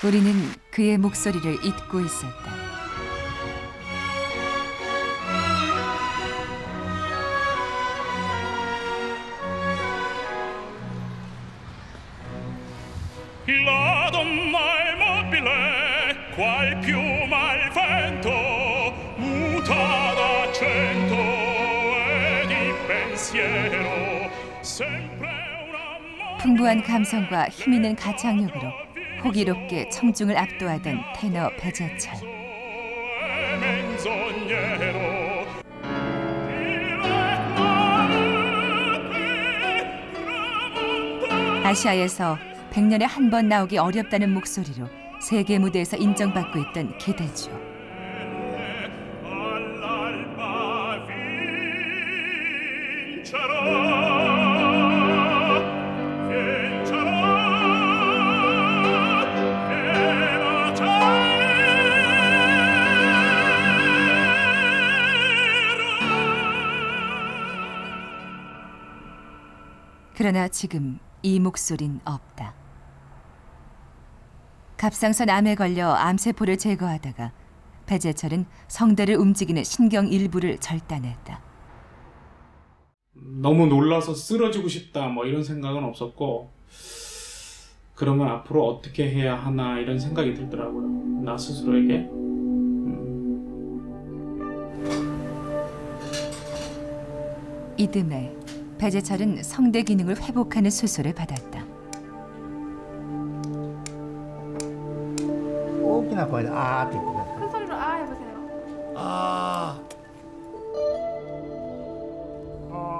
우리는 그의 목소리를 잊고 있었다. La donna è mobile, qual piuma al vento, muta d'accento e di pensiero, sempre una... 풍부한 감성과 힘있는 가창력으로 호기롭게 청중을 압도하던 테너 배재철. 아시아에서 100년에 한 번 나오기 어렵다는 목소리로 세계 무대에서 인정받고 있던 기대주. 그러나 지금 이 목소린 없다. 갑상선 암에 걸려 암세포를 제거하다가 배재철은 성대를 움직이는 신경 일부를 절단했다. 너무 놀라서 쓰러지고 싶다 뭐 이런 생각은 없었고, 그러면 앞으로 어떻게 해야 하나 이런 생각이 들더라고요. 나 스스로에게. 이듬해 배재철은 성대 기능을 회복하는 수술을 받았다. 큰 소리로 아 해보세요.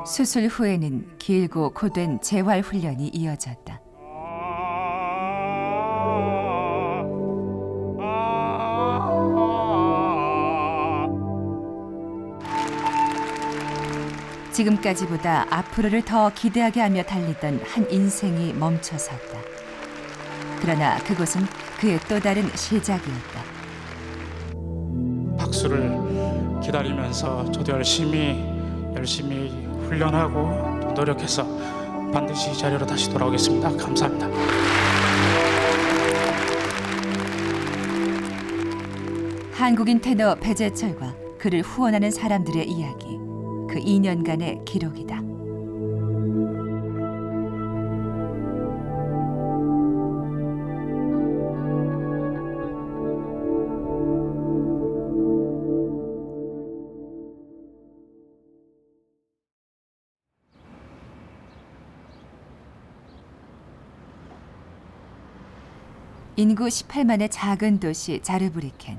수술 후에는 길고 고된 재활 훈련이 이어졌다. 지금까지보다 앞으로를 더 기대하게 하며 달리던 한 인생이 멈춰섰다. 그러나 그곳은 그의 또 다른 시작이었다. 박수를 기다리면서 저도 열심히 훈련하고 노력해서 반드시 이 자리로 다시 돌아오겠습니다. 감사합니다. 한국인 테너 배재철과 그를 후원하는 사람들의 이야기, 그 2년간의 기록이다. 인구 18만의 작은 도시 자르브리켄.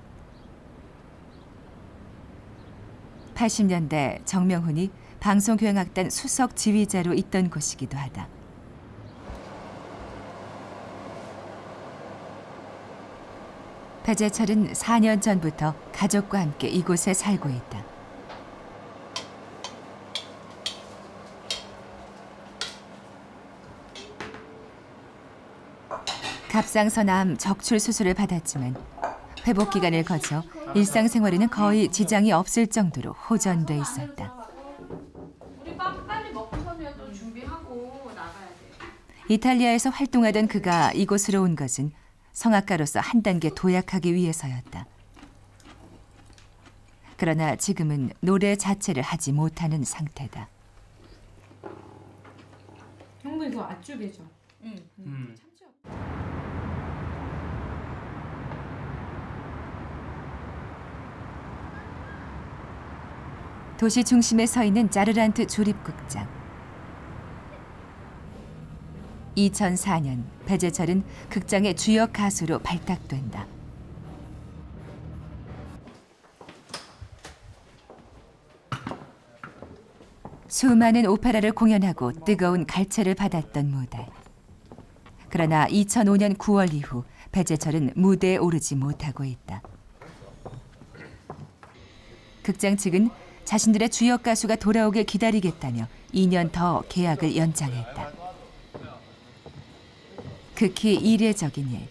80년대 정명훈이 방송교향악단 수석 지휘자로 있던 곳이기도 하다. 배재철은 4년 전부터 가족과 함께 이곳에 살고 있다. 갑상선암 적출 수술을 받았지만 회복 기간을 거쳐 일상생활에는 거의 지장이 없을 정도로 호전돼 있었다. 우리 빵 빨리 먹고서는 또 준비하고 나가야 돼. 이탈리아에서 활동하던 그가 이곳으로 온 것은 성악가로서 한 단계 도약하기 위해서였다. 그러나 지금은 노래 자체를 하지 못하는 상태다. 형부 이거 앞쪽이죠? 응. 도시 중심에 서 있는 자르란트 조립극장. 2004년 배재철은 극장의 주역 가수로 발탁된다. 수많은 오페라를 공연하고 뜨거운 갈채를 받았던 무대. 그러나 2005년 9월 이후 배재철은 무대에 오르지 못하고 있다. 극장 측은 자신들의 주역 가수가 돌아오길 기다리겠다며 2년 더 계약을 연장했다. 극히 이례적인 일.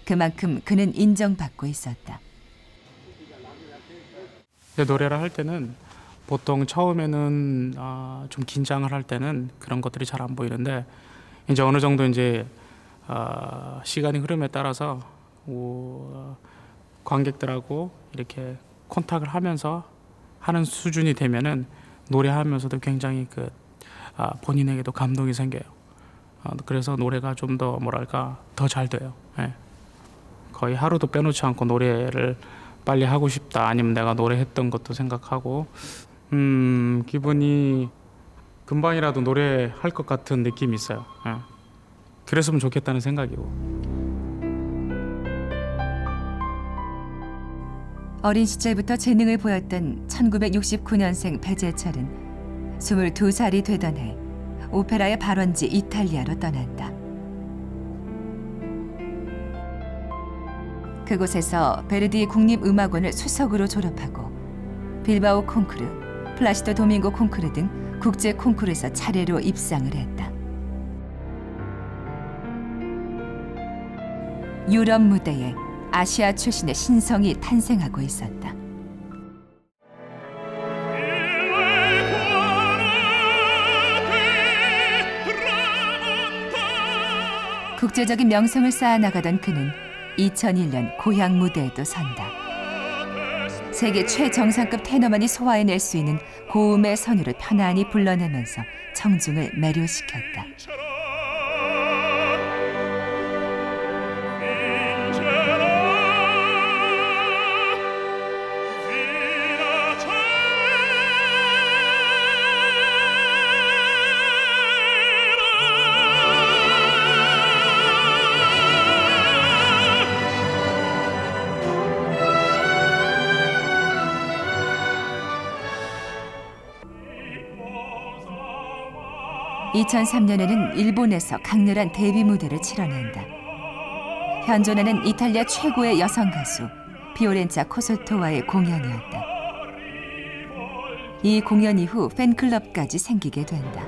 그만큼 그는 인정받고 있었다. 노래를 할 때는 보통 처음에는 좀 긴장을 할 때는 그런 것들이 잘 안 보이는데 이제 어느 정도 이제 시간이 흐름에 따라서 관객들하고 이렇게 콘탁을 하면서 하는 수준이 되면은 노래하면서도 굉장히 본인에게도 감동이 생겨요. 그래서 노래가 좀 더 뭐랄까 더 잘 돼요. 예. 거의 하루도 빼놓지 않고 노래를 빨리 하고 싶다. 아니면 내가 노래했던 것도 생각하고 기분이 금방이라도 노래할 것 같은 느낌이 있어요. 예. 그랬으면 좋겠다는 생각이고. 어린 시절부터 재능을 보였던 1969년생 배재철은 22살이 되던 해 오페라의 발원지 이탈리아로 떠난다. 그곳에서 베르디 국립음악원을 수석으로 졸업하고 빌바오 콩쿠르, 플라시도 도밍고 콩쿠르 등 국제 콩쿠르에서 차례로 입상을 했다. 유럽 무대에 아시아 출신의 신성이 탄생하고 있었다. 국제적인 명성을 쌓아나가던 그는 2001년 고향 무대에도 선다. 세계 최정상급 테너만이 소화해낼 수 있는 고음의 선율을 편안히 불러내면서 청중을 매료시켰다. (2003년에는) 일본에서 강렬한 데뷔 무대를 치러낸다. 현존하는 이탈리아 최고의 여성 가수 비오렌자 코솔토와의 공연이었다. 이 공연 이후 팬클럽까지 생기게 된다.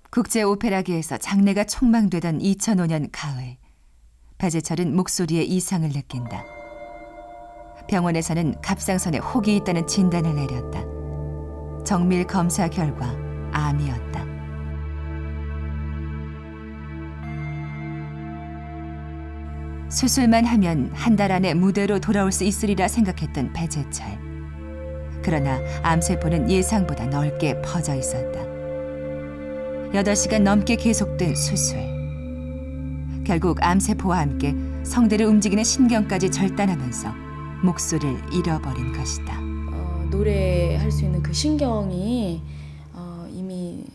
국제 오페라계에서 장래가 촉망되던 2005년 가을, 배재철은 목소리에 이상을 느낀다. 병원에서는 갑상선에 혹이 있다는 진단을 내렸다. 정밀 검사 결과 암이었다. 수술만 하면 한 달 안에 무대로 돌아올 수 있으리라 생각했던 배재철. 그러나 암세포는 예상보다 넓게 퍼져 있었다. 8시간 넘게 계속된 수술. 결국 암세포와 함께 성대를 움직이는 신경까지 절단하면서 목소리를 잃어버린 것이다. 노래할 수 있는 그 신경이 이미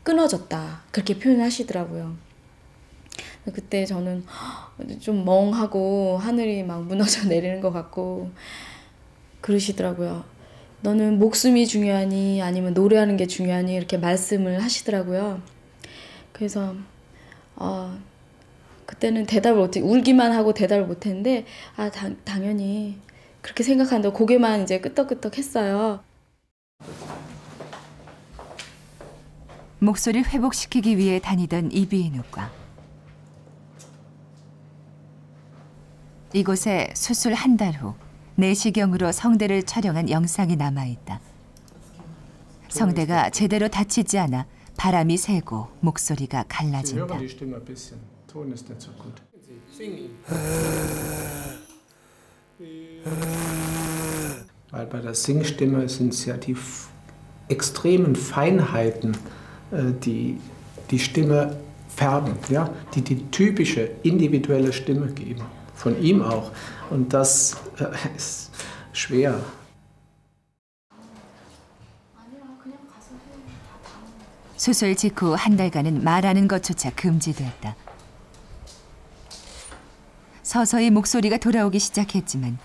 끊어졌다. 그렇게 표현하시더라고요. 그때 저는 좀 멍하고 하늘이 막 무너져 내리는 것 같고 그러시더라고요. 너는 목숨이 중요하니 아니면 노래하는 게 중요하니 이렇게 말씀을 하시더라고요. 그래서 그때는 대답을 못해 울기만 하고 대답을 못했는데 당연히 그렇게 생각하는데 고개만 이제 끄덕끄덕 했어요. 목소리를 회복시키기 위해 다니던 이비인후과. 이곳에 수술 한 달 후 내시경으로 성대를 촬영한 영상이 남아있다. 성대가 제대로 닫히지 않아 바람이 새고 목소리가 갈라진다. Weil bei der Singstimme sind es ja die extremen Feinheiten, die die Stimme färben, ja? Die typische individuelle Stimme geben. Von ihm auch. Und das ist schwer. 수술 직후 한 달간은 말하는 것조차 금지됐다. 서서히 목소리가 돌아오기 시작했지만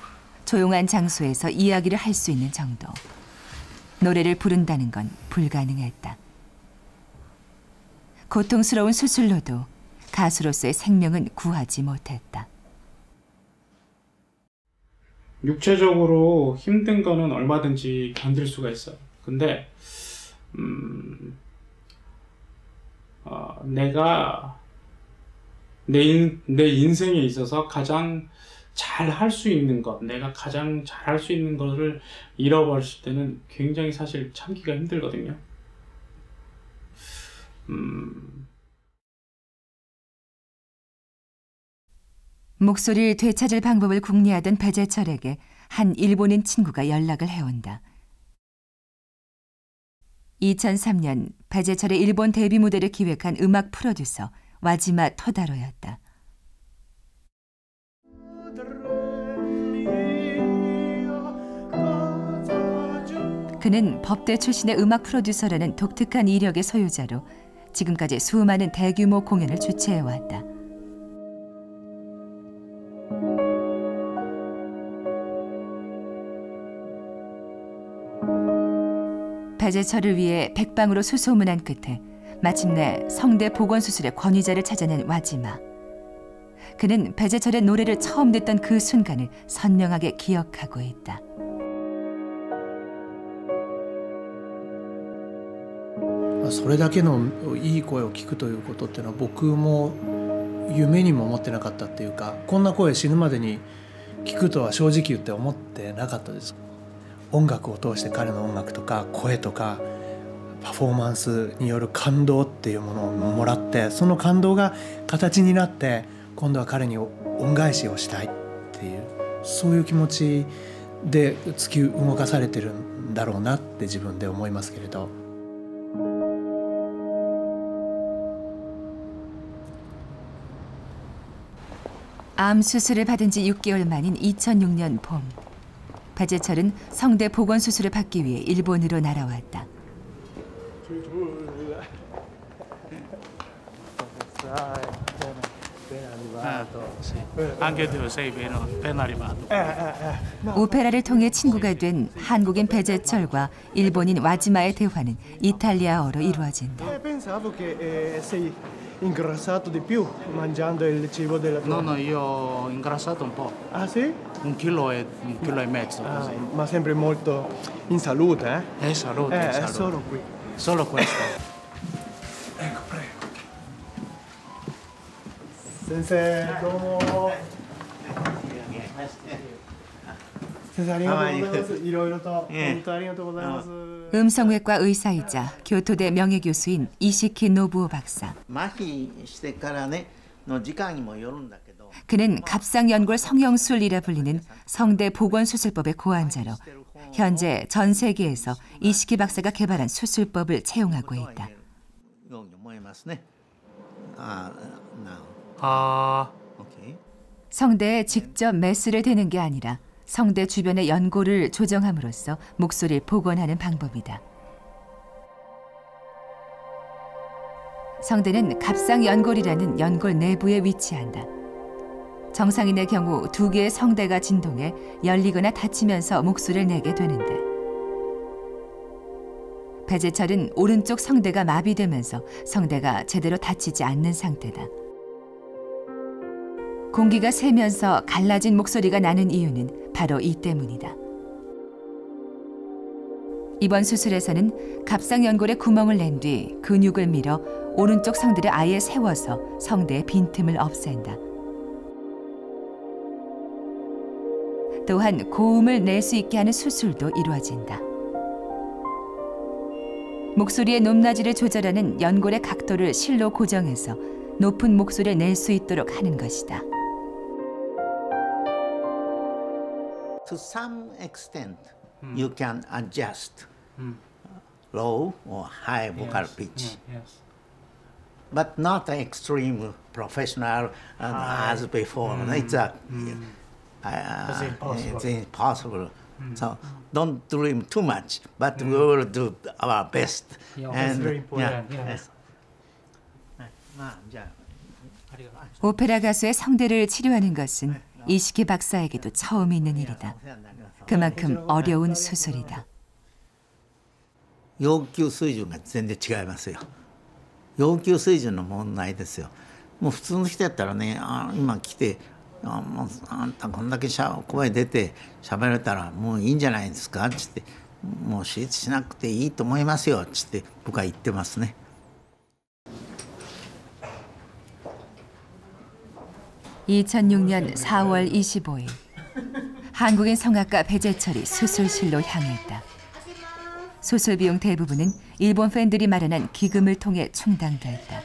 조용한 장소에서 이야기를 할 수 있는 정도. 노래를 부른다는 건 불가능했다. 고통스러운 수술로도 가수로서의 생명은 구하지 못했다. 육체적으로 힘든 거는 얼마든지 견딜 수가 있어요. 근데 내가 내 인생에 있어서 가장 잘 할 수 있는 것, 내가 가장 잘 할 수 있는 것을 잃어버렸을 때는 굉장히 사실 참기가 힘들거든요. 목소리를 되찾을 방법을 궁리하던 배재철에게 한 일본인 친구가 연락을 해온다. 2003년 배재철의 일본 데뷔 무대를 기획한 음악 프로듀서 와지마 토다로였다. 그는 법대 출신의 음악 프로듀서라는 독특한 이력의 소유자로 지금까지 수많은 대규모 공연을 주최해왔다. 배재철을 위해 백방으로 수소문한 끝에 마침내 성대 보건수술의 권위자를 찾아낸 와지마. 그는 배재철의 노래를 처음 듣던 그 순간을 선명하게 기억하고 있다. それだけのいい声を聞くということっていうのは僕も夢にも思ってなかったっていうか、こんな声死ぬまでに聞くとは正直言って思ってなかったです。音楽を通して彼の音楽とか声とかパフォーマンスによる感動っていうものをもらって、その感動が形になって今度は彼に恩返しをしたいっていう、そういう気持ちで突き動かされてるんだろうなって自分で思いますけれど。 암 수술을 받은 지 6개월 만인 2006년 봄, 배재철은 성대 보건 수술을 받기 위해 일본으로 날아왔다. 오페라를 통해 친구가 된 한국인 배재철과 일본인 와지마의 대화는 이탈리아어로 이루어진다. Ingrassato di più mangiando il cibo della tua... No, io ho ingrassato un po'. Ah sì? 1 chilo e mezzo. Ah, ma sempre molto in salute, eh? Salute, è salute. solo qui. Solo questo. Ecco, prego. Sensei, domo. Sensei, arigatou gozaimasu. Iroiro to hontou arigatou gozaimasu. 음성외과 의사이자 교토대 명예교수인 이시키 노부오 박사. 그는 갑상연골 성형술이라 불리는 성대 보건수술법의 고환자로 현재 전 세계에서 이시키 박사가 개발한 수술법을 채용하고 있다. 성대에 직접 메스를 대는 게 아니라 성대 주변의 연골을 조정함으로써 목소리를 복원하는 방법이다. 성대는 갑상연골이라는 연골 내부에 위치한다. 정상인의 경우 2개의 성대가 진동해 열리거나 닫히면서 목소리를 내게 되는데, 배재철은 오른쪽 성대가 마비되면서 성대가 제대로 닫히지 않는 상태다. 공기가 새면서 갈라진 목소리가 나는 이유는 바로 이 때문이다. 이번 수술에서는 갑상연골에 구멍을 낸 뒤 근육을 밀어 오른쪽 성대를 아예 세워서 성대의 빈틈을 없앤다. 또한 고음을 낼 수 있게 하는 수술도 이루어진다. 목소리의 높낮이를 조절하는 연골의 각도를 실로 고정해서 높은 목소리를 낼 수 있도록 하는 것이다. To some extent, you can adjust low or high vocal pitch, but not extreme professional as before. It's impossible. So don't dream too much, but we will do our best. That's very important. 오페라 가수의 성대를 치료하는 것은 이시키 박사에게도 처음 있는 일이다. 그만큼 어려운 수술이다. 要求水準が全然違いますよ。要求水準の問題ですよ。もう普通の人やったらね、今来てもうあんたこんだけ声出て喋れたらもういいんじゃないですかつってもう手術しなくていいと思いますよつって僕は言ってますね。 2006년 4월 25일 한국인 성악가 배재철이 수술실로 향했다. 수술 비용 대부분은 일본 팬들이 마련한 기금을 통해 충당됐다.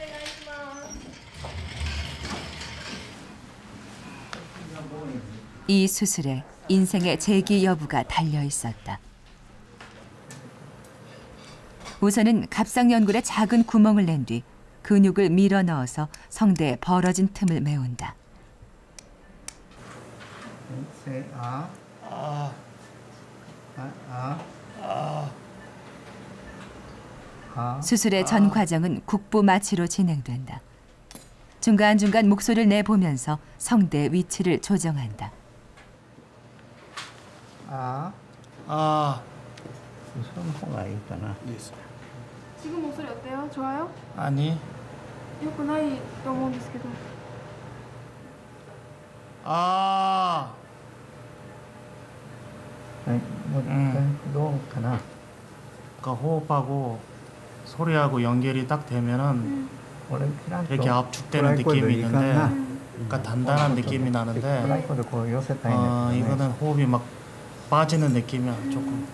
이 수술에 인생의 재기 여부가 달려 있었다. 우선은 갑상연골에 작은 구멍을 낸 뒤 근육을 밀어 넣어서 성대에 벌어진 틈을 메운다. 수술의 전 과정은 국부 마취로 진행된다. 중간중간 목소리를 내보면서 성대의 위치를 조정한다. 지금 목소리 어때요? 좋아요? 아니. 良くないと思うんですけど. 그러니까 호흡하고 소리하고 연결이 딱 되면은 이렇게 압축되는 느낌이 있는데, 그러니까 단단한 느낌이 나는데, 이거는 호흡이 막 빠지는 느낌이야 조금.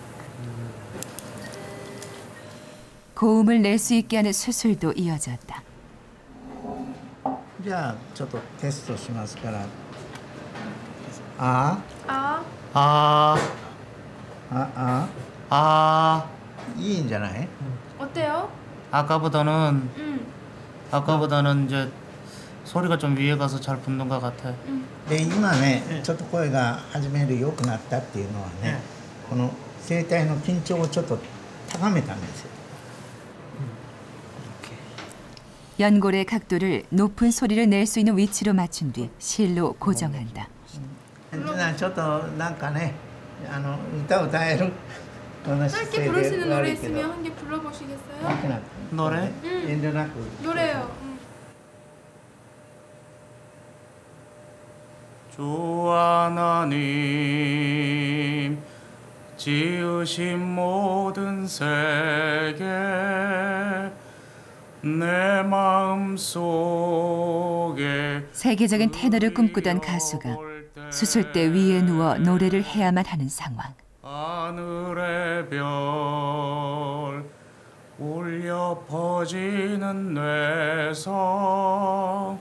고음을 낼 수 있게 하는 수술도 이어졌다. じゃあちょっとテストしますから。いいんじゃない? 어때요? 아까보다는 이제 소리가 좀 위에 가서 잘 붙는 것 같아. で今ねちょっと声が初めより良くなったっていうのはね、この声帯の緊張をちょっと高めたんですよ. 연골의 각도를 높은 소리를 낼 수 있는 위치로 맞춘 뒤 실로 고정한다. ちょっとなんかね歌歌える 짧게 부르시는 노래 있으면 한 개 불러보시겠어요? 노래? 노래요. 주 하나님 지으신 모든 세계 내 마음속에 세계적인 테너를 꿈꾸던 가수가 수술대 위에 누워 노래를 해야만 하는 상황. 하늘의 별 울려 퍼지는 뇌성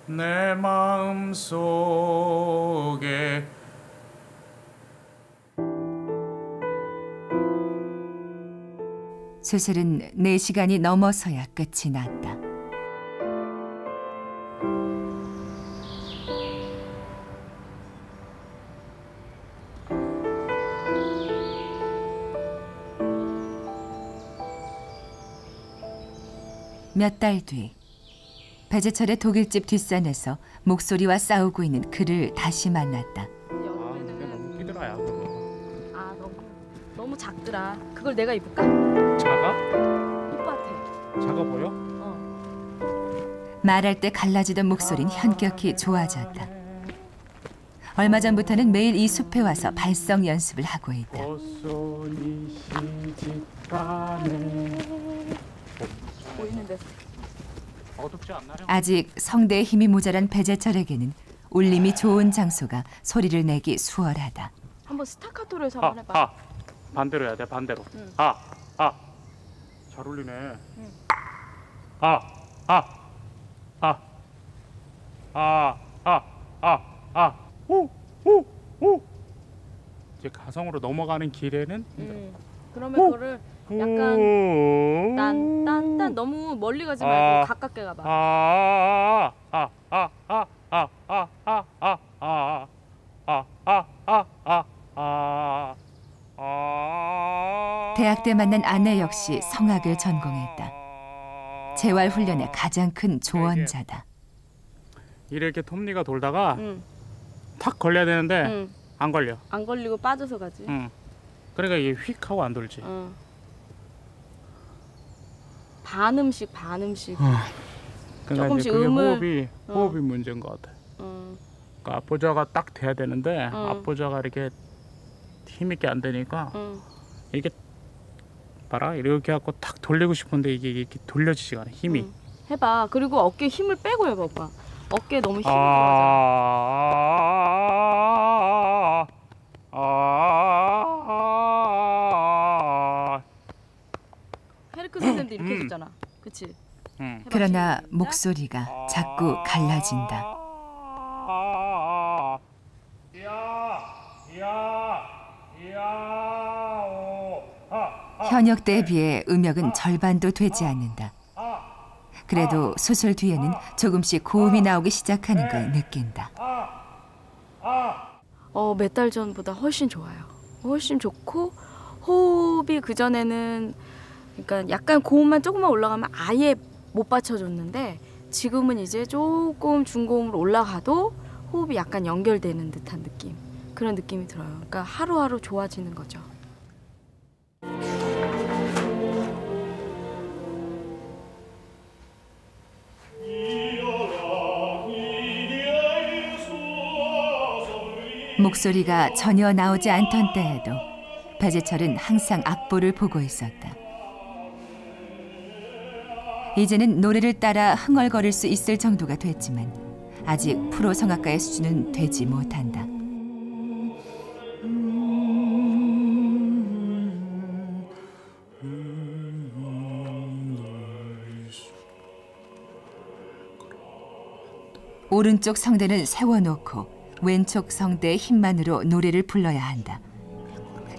내 마음속에 수술은 4시간이 넘어서야 끝이 났다. 몇 달 뒤, 배재철의 독일집 뒷산에서 목소리와 싸우고 있는 그를 다시 만났다. 너무 끼들어야 그거. 너무 작더라. 그걸 내가 입을까? 작아? 오빠한테. 작아 보여? 말할 때 갈라지던 목소리는 현격히 좋아졌다. 얼마 전부터는 매일 이 숲에 와서 발성 연습을 하고 있다. 아직 성대에 힘이 모자란 배재철에게는 울림이 좋은 장소가 소리를 내기 수월하다. 한번 스타카토로 해서 한번 해봐. 반대로 해야 돼, 반대로. 응. 잘 울리네. 응. 이제 가성으로 넘어가는 길에는 그러면 그거를 약간 딴 너무 멀리 가지 말고 가깝게 가봐. 대학 때 만난 아내 역시 성악을 전공했다. 재활 훈련의 가장 큰 조언자다. 이렇게 톱니가 돌다가 탁 걸려야 되는데 안 걸려. 안 걸리고 빠져서 가지. 그러니까 이게 휙 하고 안 돌지. 반음씩. 그러니까 조금씩 그게 음을 호흡이 문제인 것 같아. 앞보자가 딱 돼야 되는데 앞보자가 이렇게 힘있게 안 되니까 이렇게 봐라 이렇게 갖고 딱 돌리고 싶은데 이게 이렇게 돌려지지가 않아 힘이. 해봐. 그리고 어깨 힘을 빼고 해봐 오빠. 어깨 너무 힘이 들어가잖아. 헤르크 선생님도 이렇게 해줬잖아. 그치? 그러나 목소리가 자꾸 갈라진다. 현역 때에 비해 음역은 절반도 되지 않는다. 그래도 수술 뒤에는 조금씩 고음이 나오기 시작하는 걸 느낀다. 몇 달 전보다 훨씬 좋아요. 훨씬 좋고 호흡이 그전에는 그러니까 약간 고음만 조금만 올라가면 아예 못 받쳐줬는데 지금은 이제 조금 중고음으로 올라가도 호흡이 약간 연결되는 듯한 느낌. 그런 느낌이 들어요. 그러니까 하루하루 좋아지는 거죠. 목소리가 전혀 나오지 않던 때에도 배재철은 항상 악보를 보고 있었다. 이제는 노래를 따라 흥얼거릴 수 있을 정도가 됐지만 아직 프로 성악가의 수준은 되지 못한다. 오른쪽 성대는 세워놓고 왼쪽 성대의 힘만으로 노래를 불러야 한다.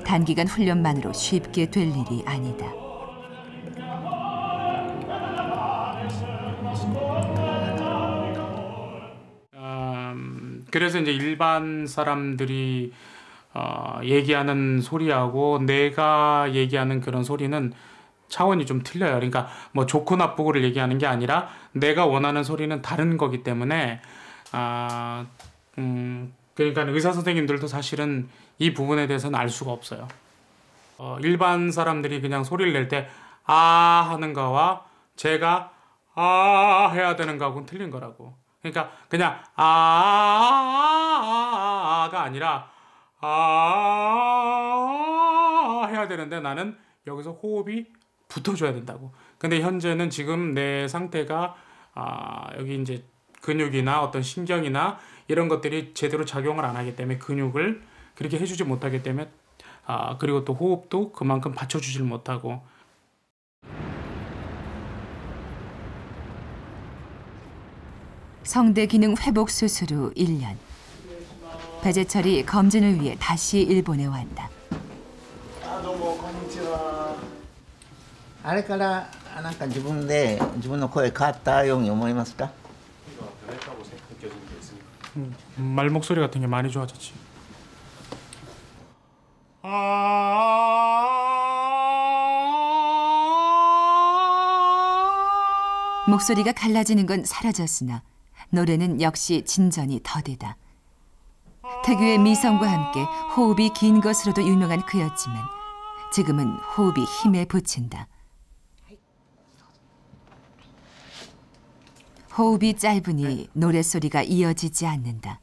단기간 훈련만으로 쉽게 될 일이 아니다. 그래서 이제 일반 사람들이 얘기하는 소리하고 내가 얘기하는 그런 소리는 차원이 좀 틀려요. 그러니까 뭐 좋고 나쁘고를 얘기하는 게 아니라 내가 원하는 소리는 다른 거기 때문에 그러니까 의사 선생님들도 사실은 이 부분에 대해서는 알 수가 없어요. 일반 사람들이 그냥 소리를 낼 때 아 하는 거와 제가 아 해야 되는 거하고는 틀린 거라고. 그러니까 그냥 아가 아니라 아 해야 되는데 나는 여기서 호흡이 붙어줘야 된다고. 근데 현재는 지금 내 상태가 여기 이제 근육이나 어떤 신경이나 이런 것들이 제대로 작용을 안 하기 때문에 근육을 그렇게 해주지 못하기 때문에 그리고 또 호흡도 그만큼 받쳐주질 못하고. 성대 기능 회복 수술 후 1년. 배재철이 검진을 위해 다시 일본에 왔다. あれからなんか自分の声変わったように思いますか? 말 목소리 같은 게 많이 좋아졌지. 목소리가 갈라지는 건 사라졌으나 노래는 역시 진전이 더디다. 특유의 미성과 함께 호흡이 긴 것으로도 유명한 그였지만 지금은 호흡이 힘에 부친다. 호흡이 짧으니 노랫소리가 이어지지 않는다.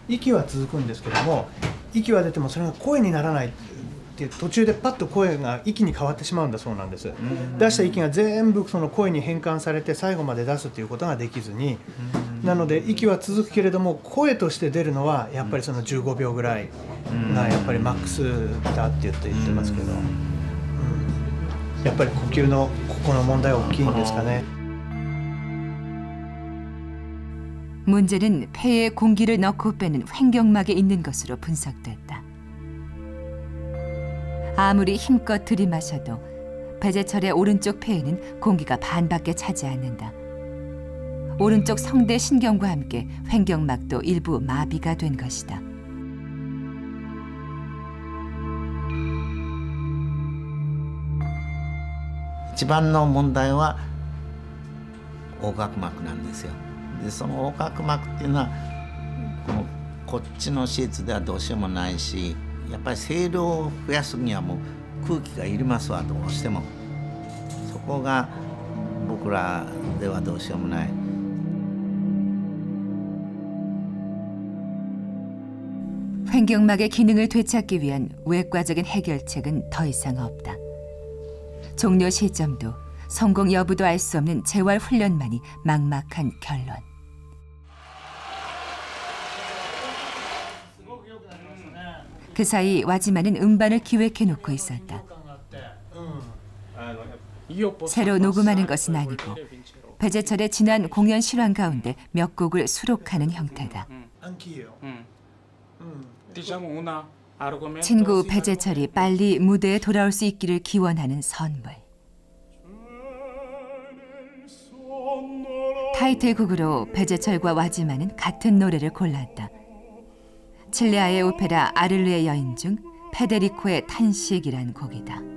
息は続くんですけども、息は出てもそれが声にならないって途中でパッと声が息に変わってしまうんだそうなんです。出した息が全部その声に変換されて最後まで出すということができずに、なので息は続くけれども声として出るのはやっぱりその15秒ぐらいがやっぱりマックスだって言ってますけど、やっぱり呼吸のここの問題は大きいんですかね。 문제는 폐에 공기를 넣고 빼는 횡격막에 있는 것으로 분석됐다. 아무리 힘껏 들이마셔도 배재철의 오른쪽 폐에는 공기가 반밖에 차지 않는다. 오른쪽 성대 신경과 함께 횡격막도 일부 마비가 된 것이다. 가장の問題は横隔膜なんですよ。でその横隔膜っていうのはこっちの手術ではどうしようもないし、やっぱり声量を増やすにはもう空気がいりますわ、どうしても。そここが僕らではどうしようもない。 횡격막의 기능을 되찾기 위한 외과적인 해결책은 더 이상 없다. 종료 시점도 성공 여부도 알 수 없는 재활 훈련만이 막막한 결론. 그 사이 와지만은 음반을 기획해 놓고 있었다. 새로 녹음하는 것은 아니고 배재철의 지난 공연 실황 가운데 몇 곡을 수록하는 형태다. 친구 배재철이 빨리 무대에 돌아올 수 있기를 기원하는 선물. 타이틀곡으로 배재철과 와지만은 같은 노래를 골랐다. 칠레아의 오페라 아를르의 여인 중 페데리코의 탄식이란 곡이다.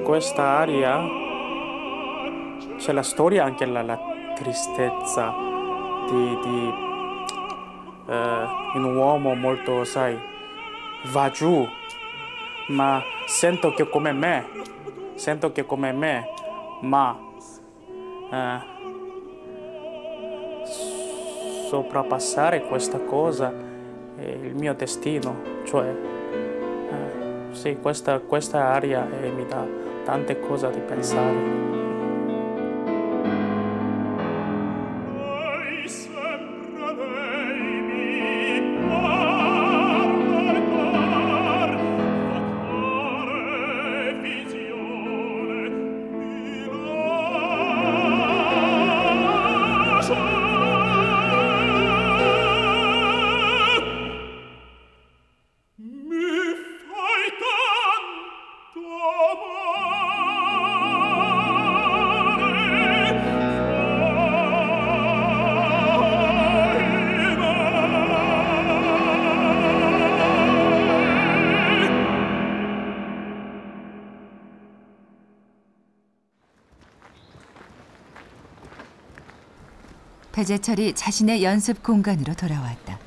Questa aria c'è la storia, anche la tristezza di un uomo molto, sai, va giù, ma sento che come me, ma soprapassare questa cosa è il mio destino, cioè sì, questa aria mi dà tante cose da pensare. 배재철이 자신의 연습 공간으로 돌아왔다.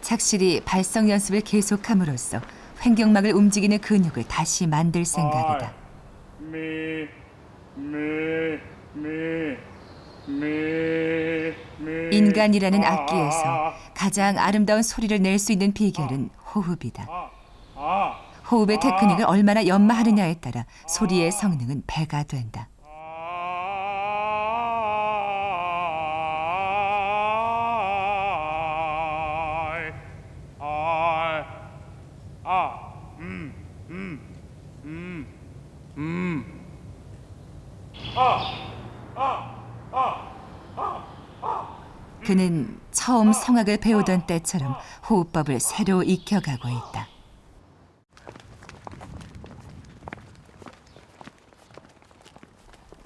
착실히 발성 연습을 계속함으로써 횡격막을 움직이는 근육을 다시 만들 생각이다. 인간이라는 악기에서 가장 아름다운 소리를 낼 수 있는 비결은 호흡이다. 호흡의 테크닉을 얼마나 연마하느냐에 따라 소리의 성능은 배가 된다. 그는 처음 성악을 배우던 때처럼 호흡법을 새로 익혀가고 있다.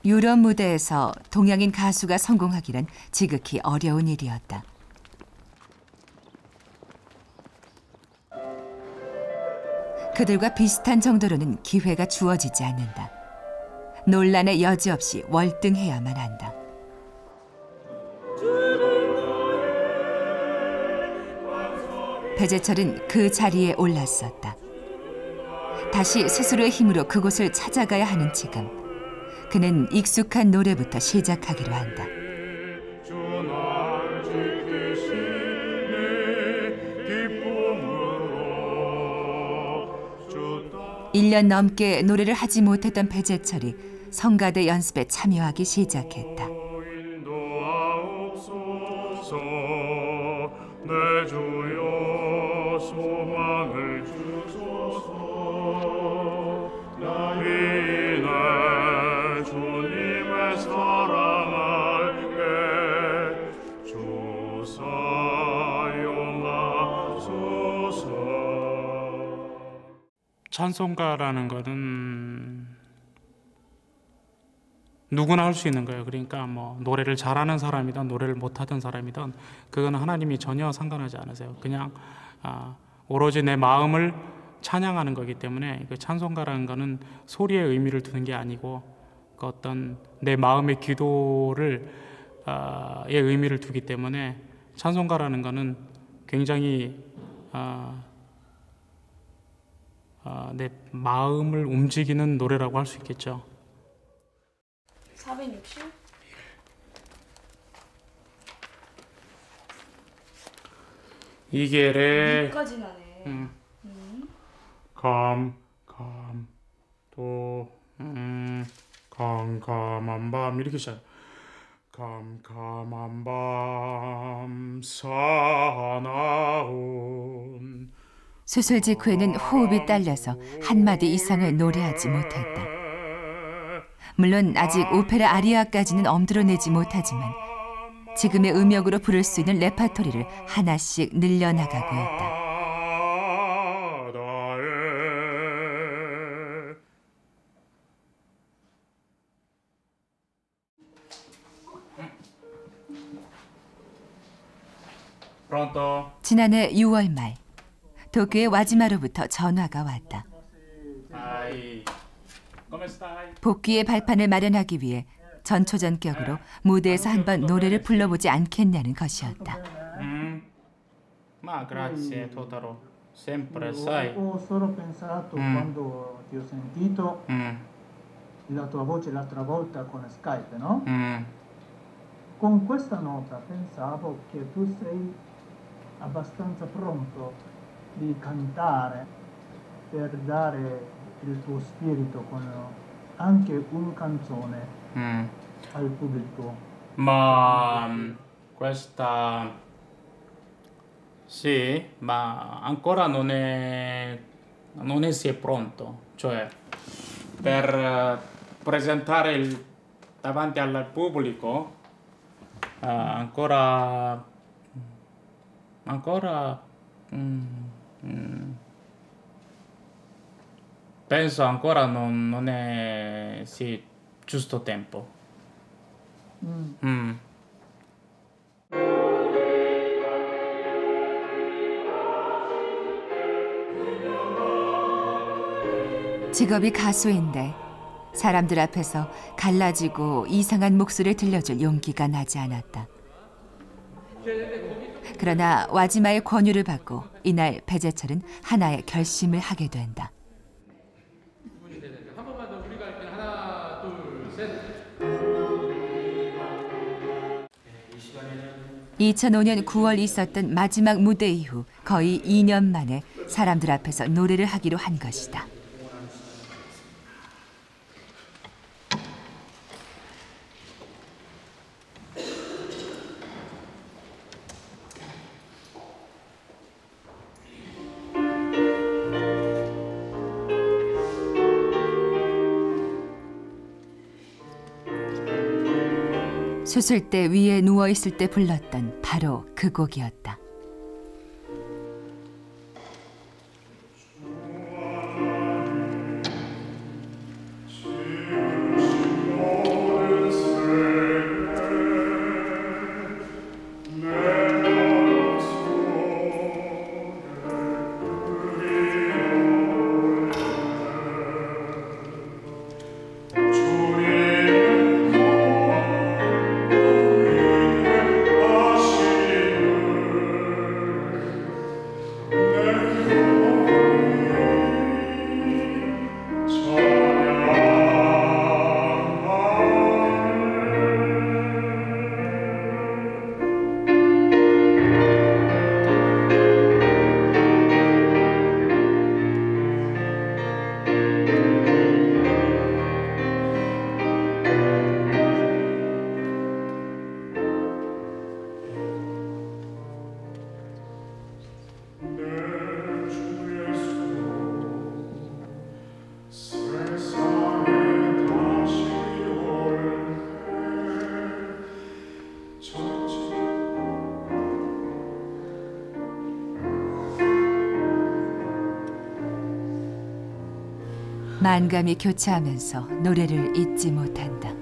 유럽 무대에서 동양인 가수가 성공하기란 지극히 어려운 일이었다. 그들과 비슷한 정도로는 기회가 주어지지 않는다. 논란의 여지 없이 월등해야만 한다. 배재철은 그 자리에 올랐었다. 다시 스스로의 힘으로 그곳을 찾아가야 하는 지금, 그는 익숙한 노래부터 시작하기로 한다. 1년 넘게 노래를 하지 못했던 배재철이 성가대 연습에 참여하기 시작했다. 내 주여 소망을 주소서 이내 주님의 사랑 알게 주 찬송가라는 거는 누구나 할 수 있는 거예요. 그러니까 뭐 노래를 잘하는 사람이든 노래를 못하던 사람이든 그건 하나님이 전혀 상관하지 않으세요. 그냥 오로지 내 마음을 찬양하는 거기 때문에 그 찬송가라는 거는 소리의 의미를 두는 게 아니고 그 어떤 내 마음의 기도를 의 의미를 두기 때문에 찬송가라는 거는 굉장히 내 마음을 움직이는 노래라고 할 수 있겠죠. 460? 이게래. 까지 나네. 캄캄한 밤 이렇게 시작. 캄캄한 밤 사나운. 수술 직후에는 호흡이 딸려서 한마디 이상을 노래하지 못했다. 물론 아직 오페라 아리아까지는 엄두러내지 못하지만 지금의 음역으로 부를 수 있는 레파토리를 하나씩 늘려나가고 있다. 지난해 6월 말 도쿄의 와지마로부터 전화가 왔다. 복귀의 발판을 마련하기 위해 전초전격으로 무대에서 한번 노래를 불러보지 않겠냐는 것이었다. Ma grazie Totaro, sempre sai. Ho solo pensato quando ti ho sentito la tua voce l'altra volta con Skype, no? Con questa nota pensavo che tu sei abbastanza pronto di cantare per dare il tuo spirito con anche una canzone al pubblico. Ma questa sì, ma ancora non si è pronto, cioè per presentare davanti al pubblico ancora penso ancora non è sì giusto tempo. 직업이 가수인데 사람들 앞에서 갈라지고 이상한 목소리를 들려줄 용기가 나지 않았다. 그러나 와지마의 권유를 받고 이날 배재철은 하나의 결심을 하게 된다. 2005년 9월 있었던 마지막 무대 이후 거의 2년 만에 사람들 앞에서 노래를 하기로 한 것이다. 수술대 위에 누워있을 때 불렀던 바로 그 곡이었다. 만감이 교차하면서 노래를 잊지 못한다.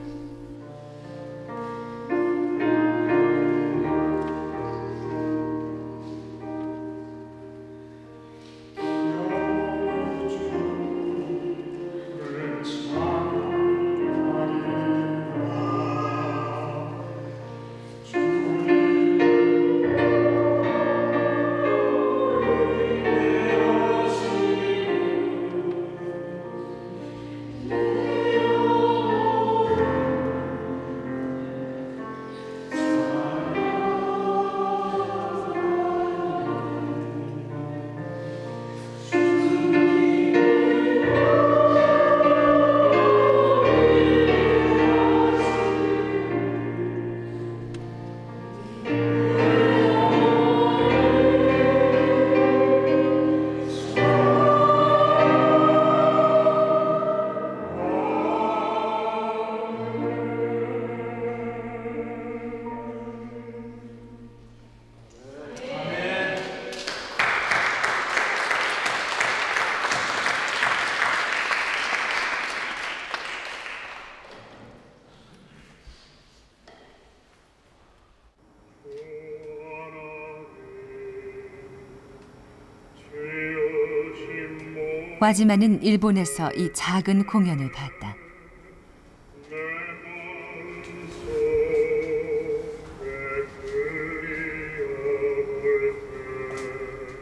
와지마는 일본에서 이 작은 공연을 봤다.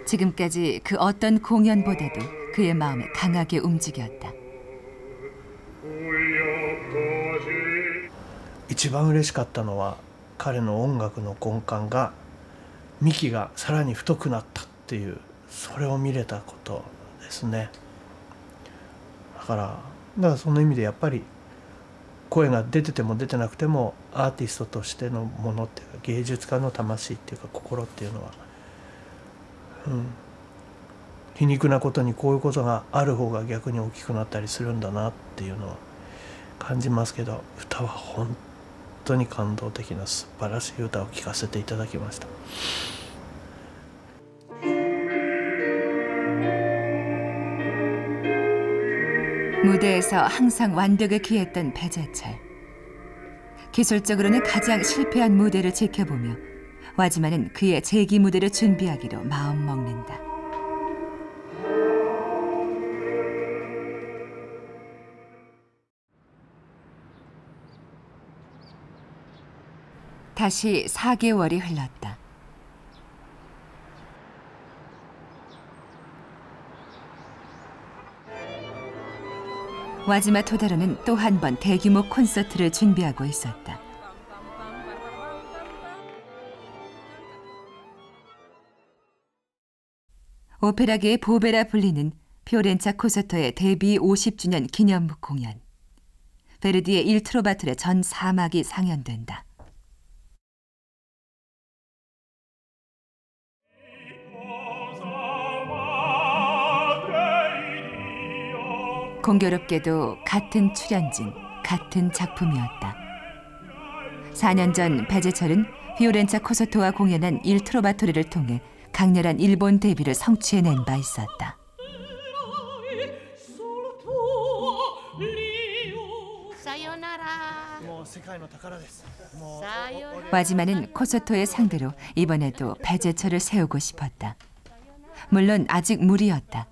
지금까지 그 어떤 공연보다도 그의 마음을 강하게 움직였다. 一番嬉しかったのは彼の音楽の根幹が幹がさらに太くなったっていうそれを見れたことですね。だからその意味でやっぱり声が出てても出てなくてもアーティストとしてのものっていうか芸術家の魂っていうか心っていうのは、皮肉なことにこういうことがある方が逆に大きくなったりするんだなっていうのは感じますけど、歌は本当に感動的な素晴らしい歌を聴かせていただきました。 무대에서 항상 완벽에 귀했던 배재철. 기술적으로는 가장 실패한 무대를 지켜보며 와지마는 그의 재기 무대를 준비하기로 마음먹는다. 다시 4개월이 흘렀다. 와지마 토다로는 또 한 번 대규모 콘서트를 준비하고 있었다. 오페라계의 보베라 불리는 피오렌차 코소토의 데뷔 50주년 기념 공연. 베르디의 일 트로바토레 전 4막이 상연된다. 공교롭게도 같은 출연진, 같은 작품이었다. 4년 전 배재철은 피오렌차 코소토와 공연한 일 트로바토레를 통해 강렬한 일본 데뷔를 성취해낸 바 있었다. 와지마는 코소토의 상대로 이번에도 배재철을 세우고 싶었다. 물론 아직 무리였다.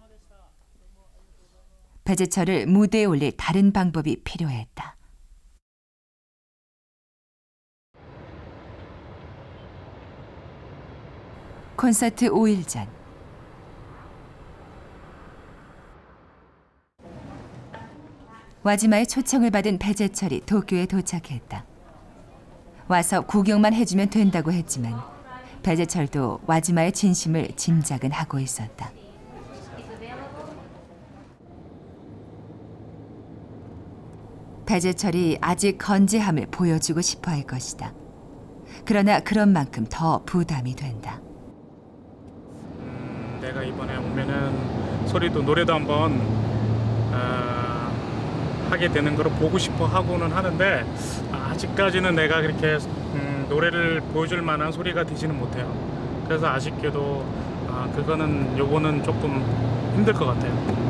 배재철을 무대에 올릴 다른 방법이 필요했다. 콘서트 5일 전 와지마의 초청을 받은 배재철이 도쿄에 도착했다. 와서 구경만 해주면 된다고 했지만 배재철도 와지마의 진심을 짐작은 하고 있었다. 배재철이 아직 건재함을 보여주고 싶어 할 것이다. 그러나 그런 만큼 더 부담이 된다. 내가 이번에 오면은 소리도 노래도 한번 하게 되는 거를 보고 싶어 하고는 하는데 아직까지는 내가 그렇게 노래를 보여줄 만한 소리가 되지는 못해요. 그래서 아쉽게도 요거는 조금 힘들 것 같아요.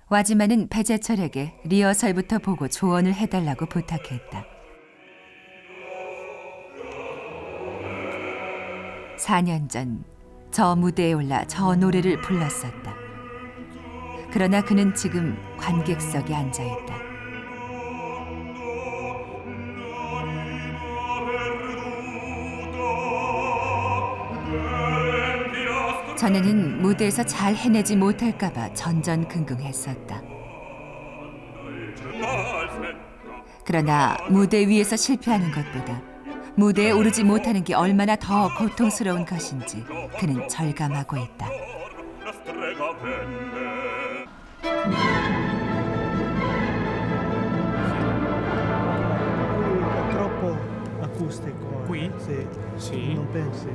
와지마는 배재철에게 리허설부터 보고 조언을 해달라고 부탁했다. 4년 전 저 무대에 올라 저 노래를 불렀었다. 그러나 그는 지금 관객석에 앉아있다. 전에는 무대에서 잘 해내지 못할까봐 전전긍긍했었다. 그러나 무대 위에서 실패하는 것보다 무대에 오르지 못하는 게 얼마나 더 고통스러운 것인지 그는 절감하고 있다. Troppo acustico. Qui? Sì. Sì. Non pensi?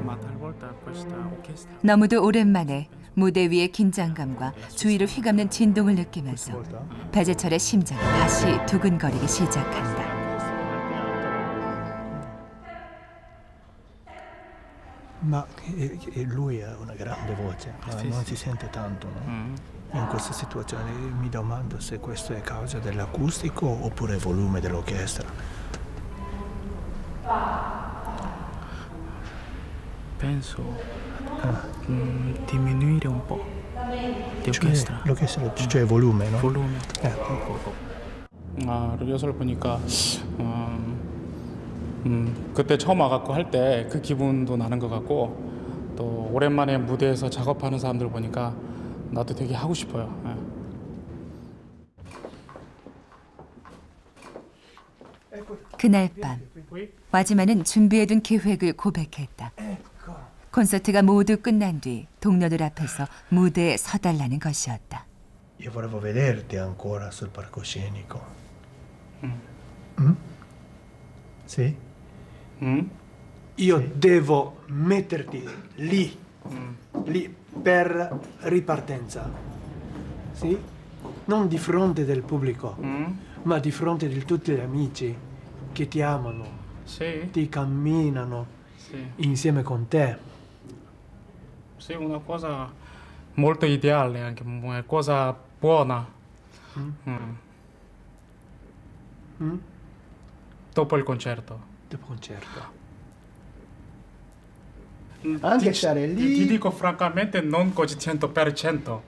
Ma talvolta questa orchestra. 너무도 오랜만에 무대 위의 긴장감과 주위를 휘감는 진동을 느끼면서 배재철의 심장이 다시 두근거리기 시작한다. Ma lui ha una grande voce, ma non si sente tanto, no? In questa situazione mi domando se questo è causa dell'acustico oppure volume dell'orchestra. Penso diminuire un po' di orchestra. L'orchestra, cioè volume, no? Volume. 리허설 보니까 그때 처음 와갖고 할 때 그 기분도 나는 것 같고 또 오랜만에 무대에서 작업하는 사람들 보니까 나도 되게 하고 싶어요. 그날 밤 와지마는 준비해둔 계획을 고백했다. 콘서트가 모두 끝난 뒤 동료들 앞에서 무대에 서달라는 것이었다. Io volevo vederti ancora sul palcoscenico. Sì? Io devo metterti lì, lì per ripartenza. Sì? Non di fronte del pubblico, ma di fronte di tutti gli amici che ti amano, sì. ti camminano sì. insieme con te. Sì, una cosa molto ideale, anche una cosa buona. Dopo il concerto. Dopo il concerto. Anche stare lì. Ti dico francamente, non così 100%.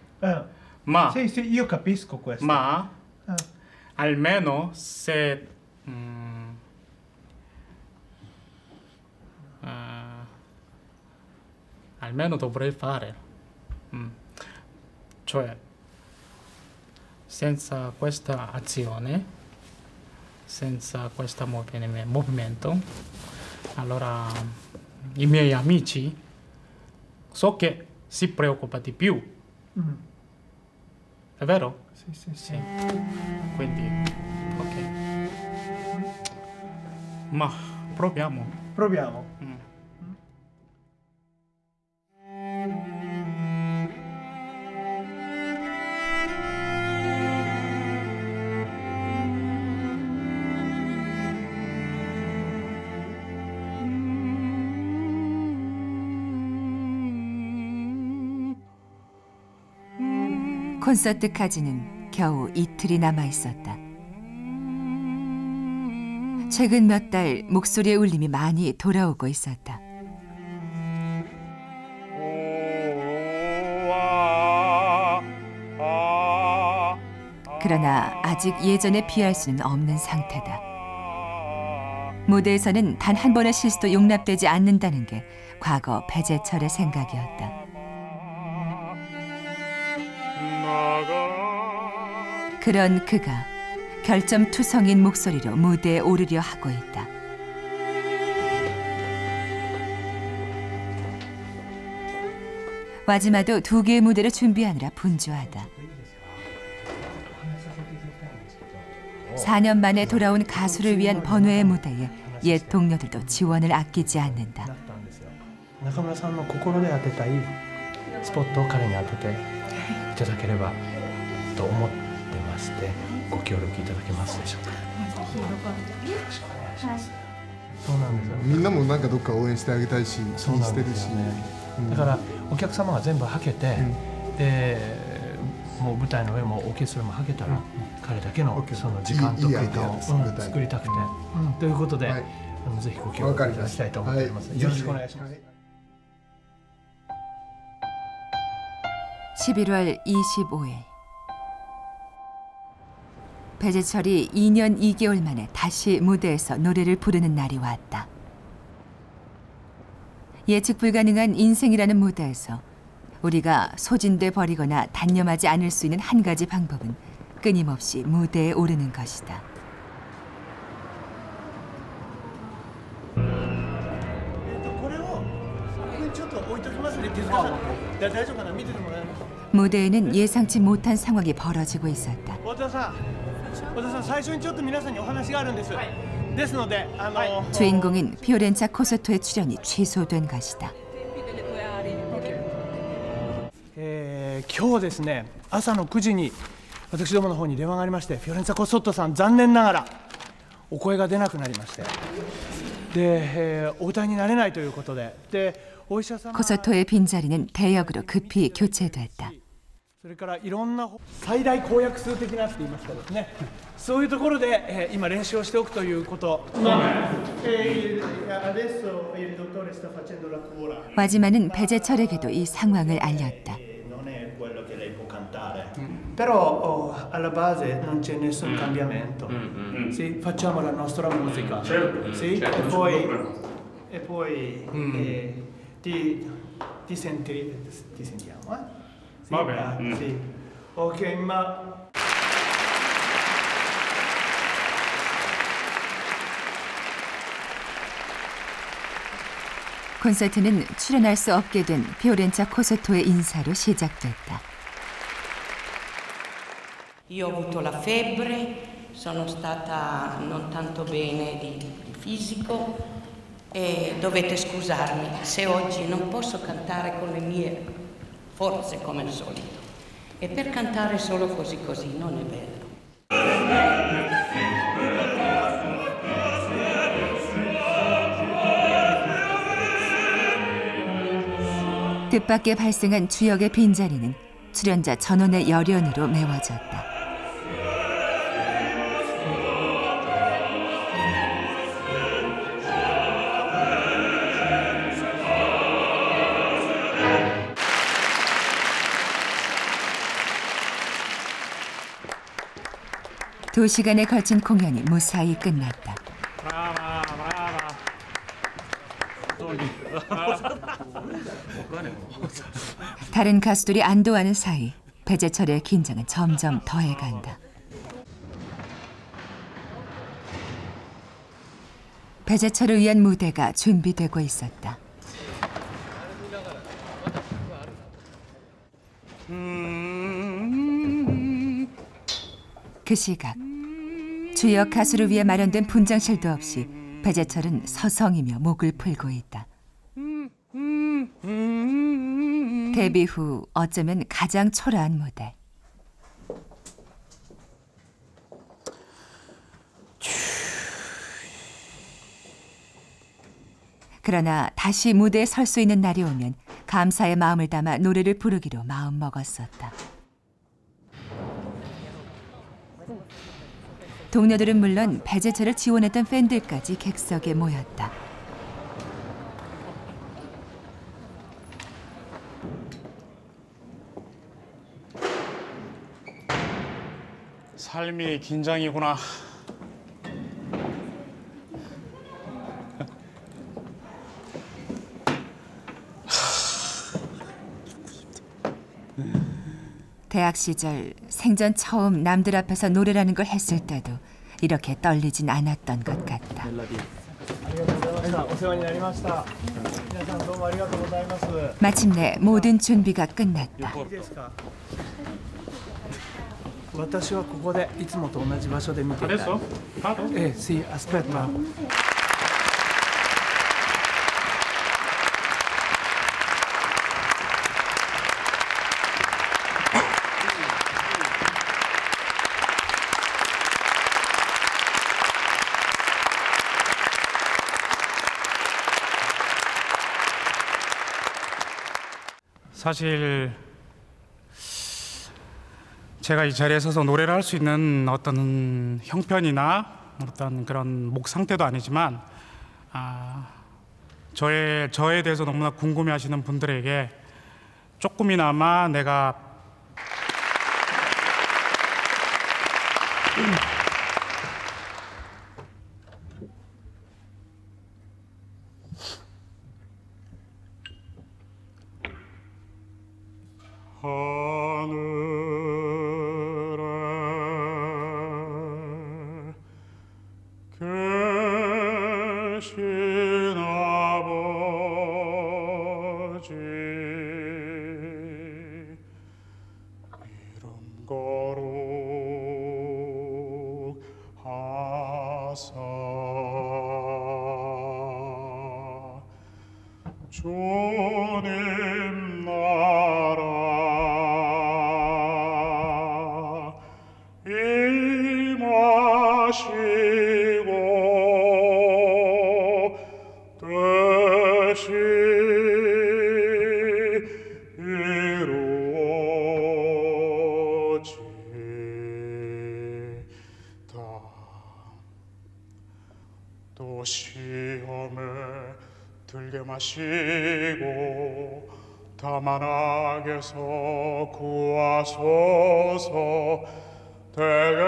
Ma. Sì, sì, io capisco questo. Ma almeno se. Almeno dovrei fare. Cioè, senza questa azione, senza questo movimento, allora i miei amici so che si preoccupa di più. È vero? Sì, sì, sì. Sì. Quindi, ok. Ma proviamo. Proviamo. 콘서트까지는 겨우 이틀이 남아 있었다. 최근 몇 달 목소리의 울림이 많이 돌아오고 있었다. 그러나 아직 예전에 비할 수는 없는 상태다. 무대에서는 단 한 번의 실수도 용납되지 않는다는 게 과거 배재철의 생각이었다. 그런 그가 결점투성인 목소리로 무대에 오르려 하고 있다. 와지마도 2개의 무대를 준비하느라 분주하다. 4년 만에 돌아온 가수를 위한 번외의 무대에 옛 동료들도 지원을 아끼지 않는다. 中村さんの心で当てたいスポットを彼に当てていただければと思ってまして、ご協力いただけますでしょうか。よろしくお願いします。そうなんですよ。みんなもなんかどっか応援してあげたいし、気にしてるし。だからお客様が全部はけて、でもう舞台の上もオーケストラもはけたら、彼だけのその時間と空間を作りたくて、ということで、ぜひご協力いただきたいと思っております。よろしくお願いします。(11월 25일) 배재철이 2년 2개월 만에 다시 무대에서 노래를 부르는 날이 왔다. 예측 불가능한 인생이라는 무대에서 우리가 소진돼 버리거나 단념하지 않을 수 있는 한 가지 방법은 끊임없이 무대에 오르는 것이다. 무대에는 예상치 못한 상황이 벌어지고 있었다. 주인공인 피오렌자 코소토의 출연이 취소된 것이다. 今日ですね、朝の9時に私どもの方に電話がありまして、フィオレンツァ・コソットさん残念ながらお声が出なくなりまして、で、お歌いになれないということで、お医者様 코소토의 빈자리는 대역으로 급히 교체됐다. それからいろんな最大公約数的なって言いますかですね、そういうところで、今練習をしておくということ。와지만은 배재철에게도 이 상황을 알렸다. Però alla base non c'è nessun cambiamento. Sì, facciamo la nostra musica. Sì, e poi ti sentiamo, eh? Sì, va bene. Sì. Ok, ma 콘서트는 출연할 수 없게 된 피오렌자 코소토의 인사로 시작됐다. Io ho avuto la febbre, sono stata non tanto bene di fisico e dovete scusarmi se oggi non posso cantare con le mie forze come al solito. E per cantare solo così così non è bello. 뜻밖의 발생한 주역의 빈자리는 출연자 전원의 열연으로 메워졌다. 두 시간에 걸친 공연이 무사히 끝났다. 다른 가수들이 안도하는 사이 배재철의 긴장은 점점 더해간다. 배재철을 위한 무대가 준비되고 있었다. 그 시각 주역 가수를 위해 마련된 분장실도 없이 배재철은 서성이며 목을 풀고 있다. 데뷔 후 어쩌면 가장 초라한 무대. 그러나 다시 무대에 설 수 있는 날이 오면 감사의 마음을 담아 노래를 부르기로 마음먹었었다. 동료들은 물론 배재철을 지원했던 팬들까지 객석에 모였다. 삶이 긴장이구나. 대학 시절 생전 처음 남들 앞에서 노래라는 걸 했을 때도 이렇게 떨리진 않았던 것 같다. 마침내 모든 준비가 끝났다. 私はここでいつもと同じ場所で見ていたい。Sì, aspetta. 사실 제가 이 자리에 서서 노래를 할 수 있는 어떤 형편이나 어떤 그런 목 상태도 아니지만 저에 대해서 너무나 궁금해하시는 분들에게 조금이나마 내가 계신 아버지 이름 거룩하사 주님 나라 임하시고 뜻이 이루어지다. 또 시험에 들게 마시고 다만 악에서 구하소서. 대개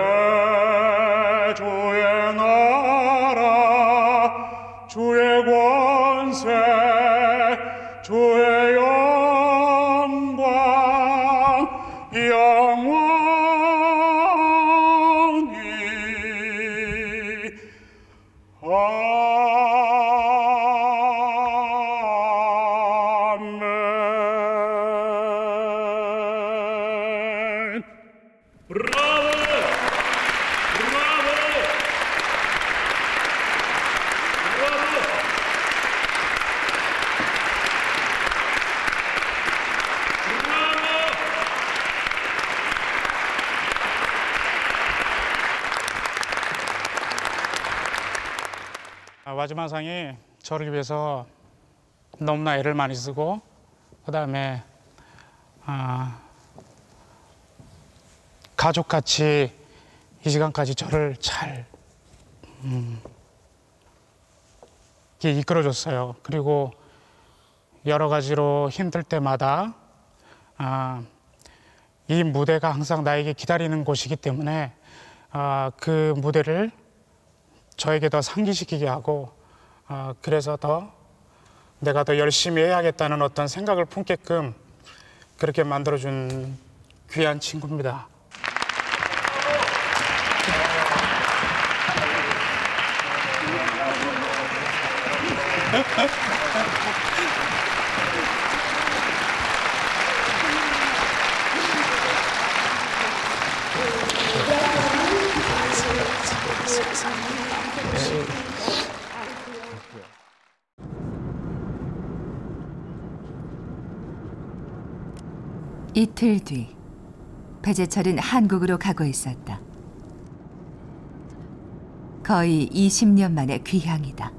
주의 나라 주의 권세 주의 영광 영원히 아멘. 브라보! 와즈만상이 저를 위해서 너무나 애를 많이 쓰고 그다음에 가족같이 이 시간까지 저를 잘 이렇게 이끌어줬어요. 그리고 여러 가지로 힘들 때마다 이 무대가 항상 나에게 기다리는 곳이기 때문에 그 무대를 저에게 더 상기시키게 하고 그래서 내가 더 열심히 해야겠다는 어떤 생각을 품게끔 그렇게 만들어준 귀한 친구입니다. 이틀 뒤 배재철은 한국으로 가고 있었다. 거의 20년 만의 귀향이다.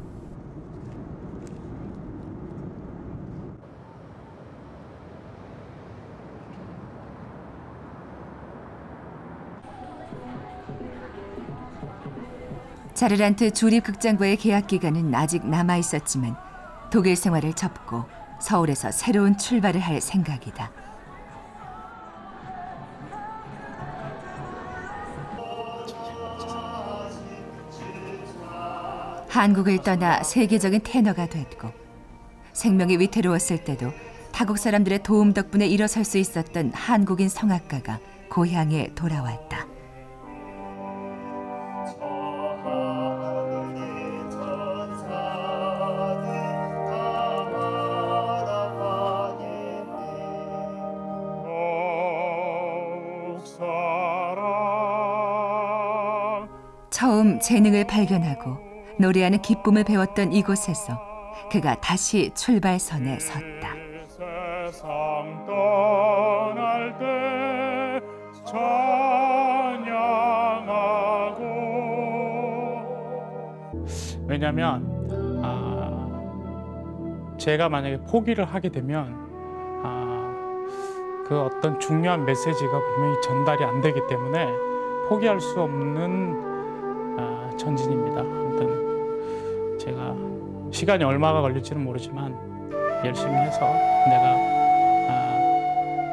자르란트 주립극장과의 계약 기간은 아직 남아 있었지만 독일 생활을 접고 서울에서 새로운 출발을 할 생각이다. 한국을 떠나 세계적인 테너가 됐고 생명이 위태로웠을 때도 타국 사람들의 도움 덕분에 일어설 수 있었던 한국인 성악가가 고향에 돌아왔다. 처음 재능을 발견하고 노래하는 기쁨을 배웠던 이곳에서 그가 다시 출발선에 섰다. 세상 떠날 때 찬양하고. 왜냐하면 제가 만약에 포기를 하게 되면 그 어떤 중요한 메시지가 분명히 전달이 안 되기 때문에 포기할 수 없는 전진입니다. 아무튼 제가 시간이 얼마가 걸릴지는 모르지만 열심히 해서 내가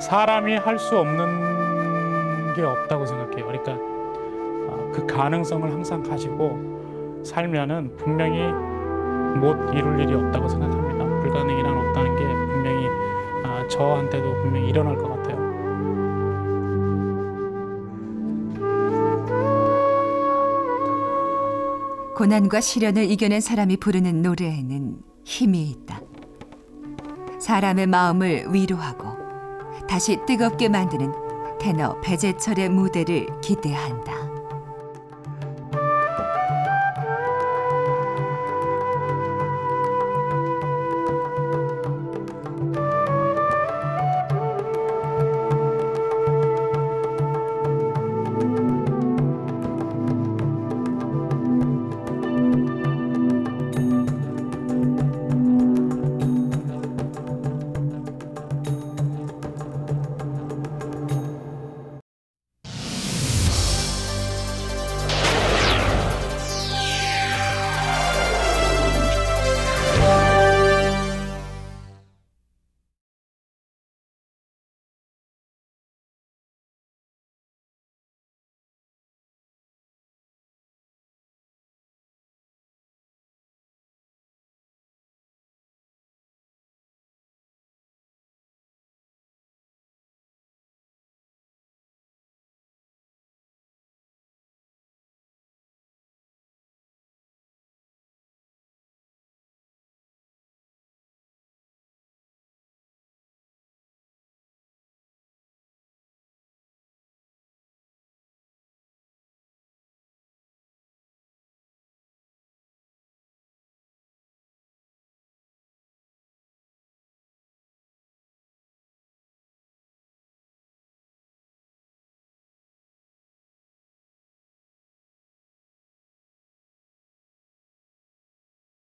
사람이 할 수 없는 게 없다고 생각해요. 그러니까 그 가능성을 항상 가지고 살면은 분명히 못 이룰 일이 없다고 생각합니다. 불가능이란 없다는 게 분명히 저한테도 분명히 일어날 것 같아요. 고난과 시련을 이겨낸 사람이 부르는 노래에는 힘이 있다. 사람의 마음을 위로하고 다시 뜨겁게 만드는 테너 배재철의 무대를 기대한다.